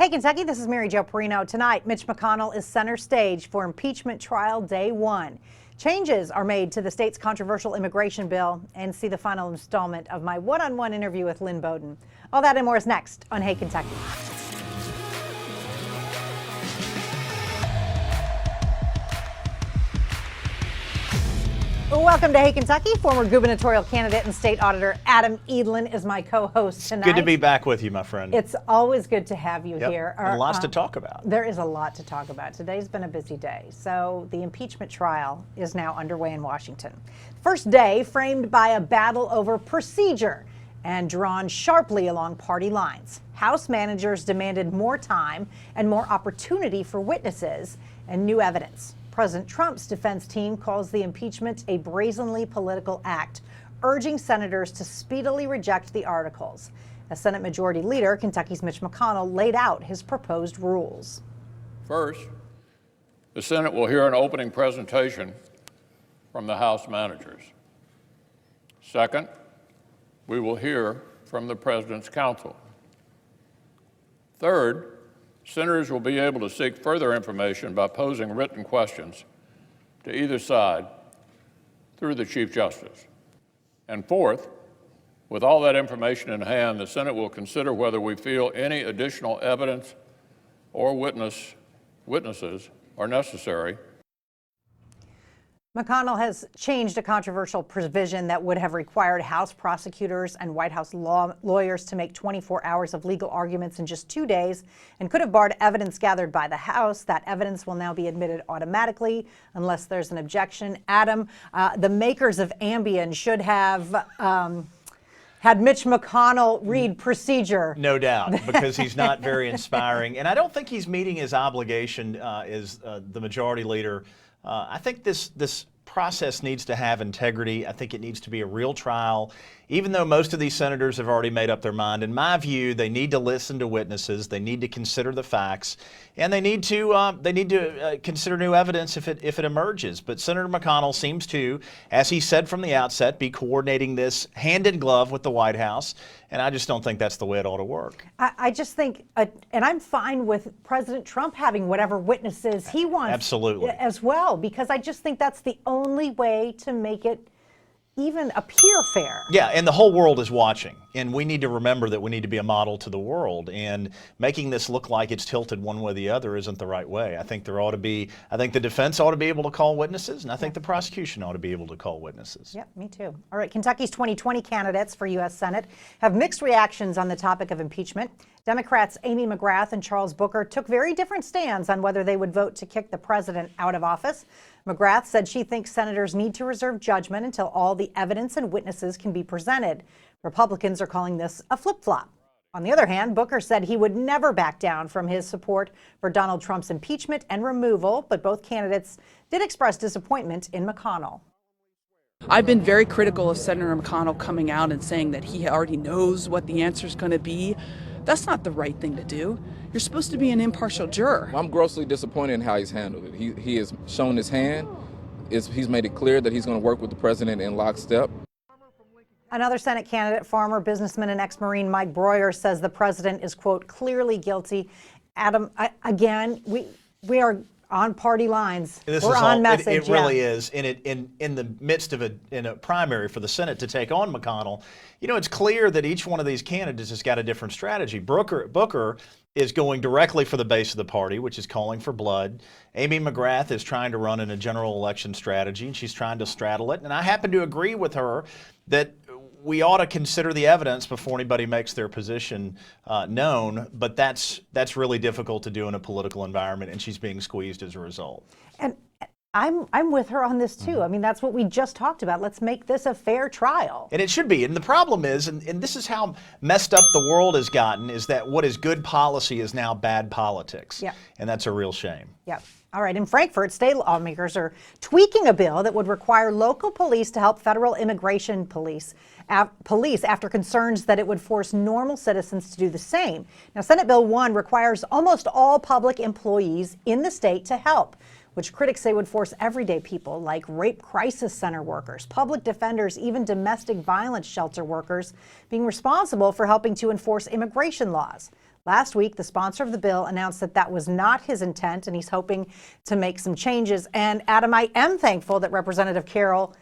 Hey, Kentucky, this is Mary Jo Perino. Tonight, Mitch McConnell is center stage for impeachment trial day one. Changes are made to the state's controversial immigration bill, and see the final installment of my one-on-one interview with Lynn Bowden. All that and more is next on Hey, Kentucky. Welcome to Hey, Kentucky. Former gubernatorial candidate and state auditor Adam Edlin is my co-host tonight. Good to be back with you, my friend. It's always good to have you here. And lots to talk about. There is a lot to talk about. Today's been a busy day. So the impeachment trial is now underway in Washington. First day framed by a battle over procedure and drawn sharply along party lines. House managers demanded more time and more opportunity for witnesses and new evidence. President Trump's defense team calls the impeachment a brazenly political act, urging senators to speedily reject the articles. As Senate Majority Leader, Kentucky's Mitch McConnell laid out his proposed rules. First, the Senate will hear an opening presentation from the House managers. Second, we will hear from the President's counsel. Third, senators will be able to seek further information by posing written questions to either side through the Chief Justice. And fourth, with all that information in hand, the Senate will consider whether we feel any additional evidence or witnesses are necessary. McConnell has changed a controversial provision that would have required House prosecutors and White House lawyers to make 24 hours of legal arguments in just 2 days and could have barred evidence gathered by the House. That evidence will now be admitted automatically unless there's an objection. Adam, the makers of Ambien should have had Mitch McConnell read procedure. No doubt, because he's not very inspiring. And I don't think he's meeting his obligation as the majority leader. I think this process needs to have integrity. I think it needs to be a real trial. Even though most of these senators have already made up their mind, in my view, they need to listen to witnesses, they need to consider the facts, and they need to consider new evidence if it emerges. But Senator McConnell seems to, as he said from the outset, be coordinating this hand in glove with the White House, and I just don't think that's the way it ought to work. I just think, and I'm fine with President Trump having whatever witnesses he wants. Absolutely. As well, because I just think that's the only way to make it even appear fair. Yeah, and the whole world is watching, and we need to remember that we need to be a model to the world, and making this look like it's tilted one way or the other isn't the right way. I think I think the defense ought to be able to call witnesses, and I think the prosecution ought to be able to call witnesses. Yep, me too. All right, Kentucky's 2020 candidates for U.S. Senate have mixed reactions on the topic of impeachment. Democrats Amy McGrath and Charles Booker took very different stands on whether they would vote to kick the president out of office. McGrath said she thinks senators need to reserve judgment until all the evidence and witnesses can be presented. Republicans are calling this a flip-flop. On the other hand, Booker said he would never back down from his support for Donald Trump's impeachment and removal, but both candidates did express disappointment in McConnell. I've been very critical of Senator McConnell coming out and saying that he already knows what the answer is going to be. That's not the right thing to do. You're supposed to be an impartial juror. I'm grossly disappointed in how he's handled it. He has shown his hand. He's made it clear that he's going to work with the president in lockstep. Another Senate candidate, farmer, businessman, and ex-Marine Mike Breuer says the president is, quote, clearly guilty. Adam, again, we are on party lines. We're on message. It really is. In the midst of a primary for the Senate to take on McConnell, you know, it's clear that each one of these candidates has got a different strategy. Booker is going directly for the base of the party, which is calling for blood. Amy McGrath is trying to run in a general election strategy, and she's trying to straddle it. And I happen to agree with her that we ought to consider the evidence before anybody makes their position known, but that's really difficult to do in a political environment, and she's being squeezed as a result. And I'm with her on this too. I mean, that's what we just talked about. Let's make this a fair trial. And it should be. And the problem is, and this is how messed up the world has gotten, is that what is good policy is now bad politics. Yeah. And that's a real shame. Yeah. All right. In Frankfurt, state lawmakers are tweaking a bill that would require local police to help federal immigration police after concerns that it would force normal citizens to do the same. Now, Senate Bill 1 requires almost all public employees in the state to help, which critics say would force everyday people like rape crisis center workers, public defenders, even domestic violence shelter workers being responsible for helping to enforce immigration laws. Last week, the sponsor of the bill announced that that was not his intent, and he's hoping to make some changes. And Adam, I am thankful that Representative Carroll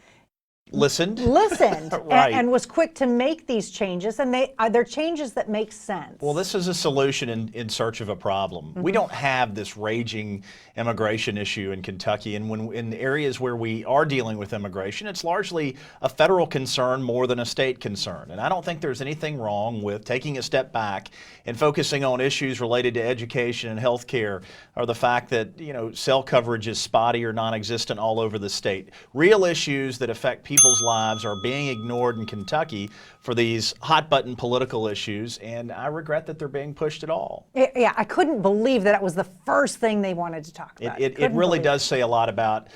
listened right. and was quick to make these changes, and they're changes that make sense. Well, this is a solution in search of a problem. We don't have this raging immigration issue in Kentucky, and when in areas where we are dealing with immigration, it's largely a federal concern more than a state concern. And I don't think there's anything wrong with taking a step back and focusing on issues related to education and health care, or the fact that, you know, cell coverage is spotty or non-existent all over the state. Real issues that affect people's lives are being ignored in Kentucky for these hot-button political issues, and I regret that they're being pushed at all. Yeah, I couldn't believe that it was the first thing they wanted to talk about. It really does say a lot about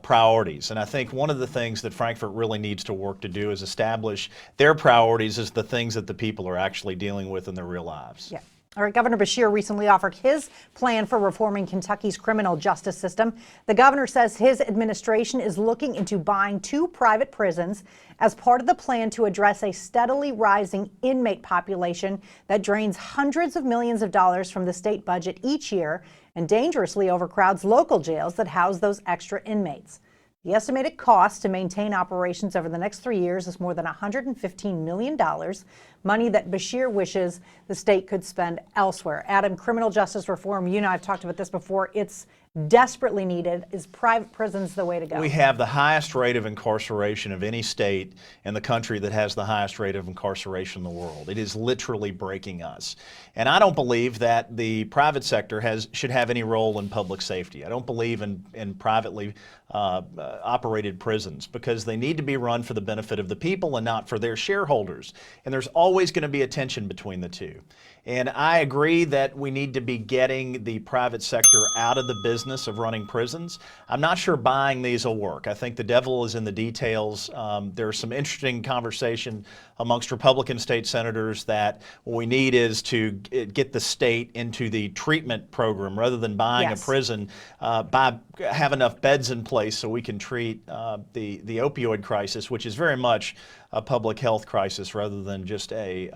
priorities, and I think one of the things that Frankfurt really needs to work to do is establish their priorities as the things that the people are actually dealing with in their real lives. Yeah. All right, Governor Beshear recently offered his plan for reforming Kentucky's criminal justice system. The governor says his administration is looking into buying 2 private prisons as part of the plan to address a steadily rising inmate population that drains hundreds of millions of dollars from the state budget each year and dangerously overcrowds local jails that house those extra inmates. The estimated cost to maintain operations over the next 3 years is more than $115 million, money that Beshear wishes the state could spend elsewhere. Adam, criminal justice reform, you know, I've talked about this before, it's desperately needed. Is private prisons the way to go? We have the highest rate of incarceration of any state in the country that has the highest rate of incarceration in the world. It is literally breaking us. And I don't believe that the private sector should have any role in public safety. I don't believe in privately operated prisons, because they need to be run for the benefit of the people and not for their shareholders. And there's always going to be a tension between the two. And I agree that we need to be getting the private sector out of the business of running prisons. I'm not sure buying these will work. I think the devil is in the details. There's some interesting conversation amongst Republican state senators that what we need is to get the state into the treatment program rather than buying a prison, have enough beds in place so we can treat the opioid crisis, which is very much a public health crisis rather than just a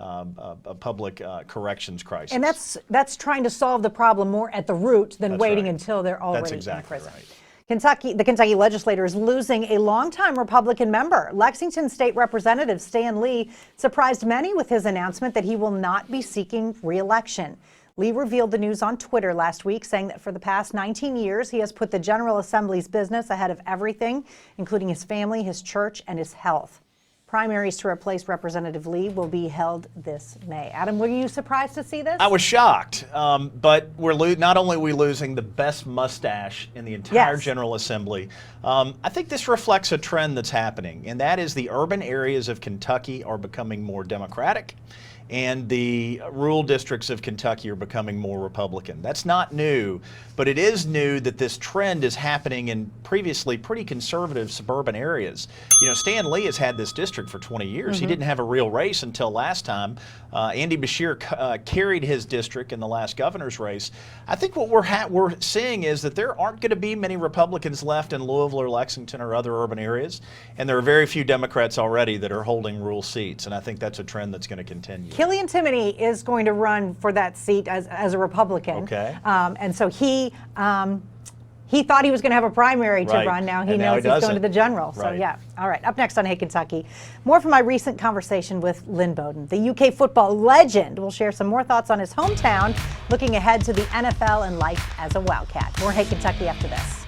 public corrections crisis. And that's trying to solve the problem more at the root than waiting until they're already in prison. Right. The Kentucky legislature is losing a longtime Republican member. Lexington State Representative Stan Lee surprised many with his announcement that he will not be seeking re-election. Lee revealed the news on Twitter last week, saying that for the past 19 years, he has put the General Assembly's business ahead of everything, including his family, his church, and his health. Primaries to replace Representative Lee will be held this May. Adam, were you surprised to see this? I was shocked, but not only are we losing the best mustache in the entire General Assembly, I think this reflects a trend that's happening, and that is the urban areas of Kentucky are becoming more Democratic, and the rural districts of Kentucky are becoming more Republican. That's not new, but it is new that this trend is happening in previously pretty conservative suburban areas. You know, Stan Lee has had this district for 20 years. He didn't have a real race until last time. Andy Beshear carried his district in the last governor's race. I think what we're seeing is that there aren't going to be many Republicans left in Louisville or Lexington or other urban areas, and there are very few Democrats already that are holding rural seats, and I think that's a trend that's going to continue. Killian Timoney is going to run for that seat as a Republican. Okay. And so he thought he was going to have a primary to run. Now he knows he's going to the general. So yeah. All right. Up next on Hey Kentucky, more from my recent conversation with Lynn Bowden, the UK football legend. We'll share some more thoughts on his hometown, looking ahead to the NFL and life as a Wildcat. More Hey Kentucky after this.